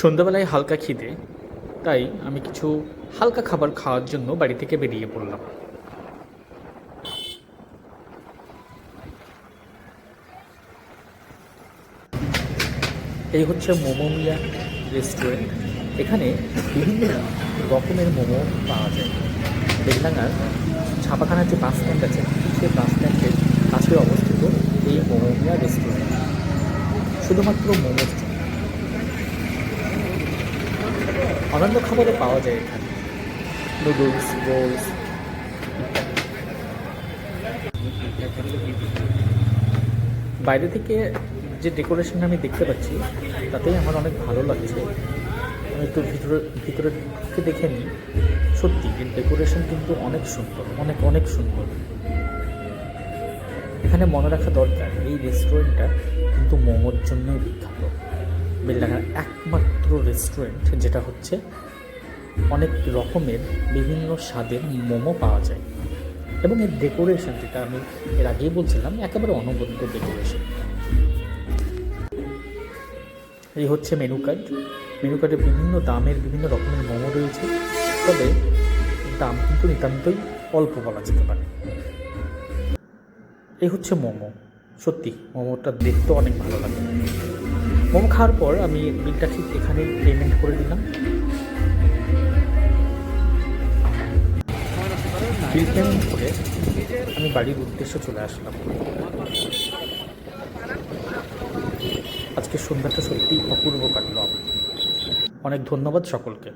সন্ধ্যাবেলায় হালকা খিদে, তাই আমি কিছু হালকা খাবার খাওয়ার জন্য বাড়ি থেকে বেরিয়ে পড়লাম। এই হচ্ছে মোমো মিয়া রেস্টুরেন্ট। এখানে বিভিন্ন রকমের মোমো পাওয়া যায়। বেলডাঙ্গার ছাপাখানার যে বাস স্ট্যান্ড আছে, সেই বাস স্ট্যান্ডের কাছে অবস্থিত এই মোমো মিয়া রেস্টুরেন্ট। শুধুমাত্র মোমোর জন্য, অন্যান্য খাবারও পাওয়া যায় এখানে, নুডলস, রোলস ইত্যাদি। বাইরে থেকে যে ডেকোরেশন আমি দেখতে পাচ্ছি তাতেই আমার অনেক ভালো লাগছে। আমি একটু ভিতরে ঢুকে দেখে নিই। সত্যি এর ডেকোরেশন কিন্তু অনেক সুন্দর, অনেক অনেক সুন্দর। এখানে মনে রাখা দরকার, এই রেস্টুরেন্টটা কিন্তু মোমোর জন্যই বিখ্যাত। বেলডাঙ্গার একমাত্র রেস্টুরেন্ট যেটা হচ্ছে অনেক রকমের বিভিন্ন স্বাদের মোমো পাওয়া যায়, এবং এর ডেকোরেশন, যেটা আমি এর আগেই বলছিলাম, একেবারে অনবদ্য ডেকোরেশন। এই হচ্ছে মেনু কার্ড। মেনু কার্ডে বিভিন্ন দামের বিভিন্ন রকমের মোমো রয়েছে, তবে দাম কিন্তু নিতান্তই অল্প বলা যেতে পারে। এই হচ্ছে মোমো। সত্যি মোমোটা দেখতেও অনেক ভালো লাগে। মোমো খাওয়ার পর আমি বিলটা ঠিক এখানে পেমেন্ট করে দিলাম। বিল পেমেন্ট করে আমি বাড়ির উদ্দেশ্যে চলে আসলাম। আজকে সন্ধ্যাটা সত্যিই অপূর্ব কাটল আমার। অনেক ধন্যবাদ সকলকে।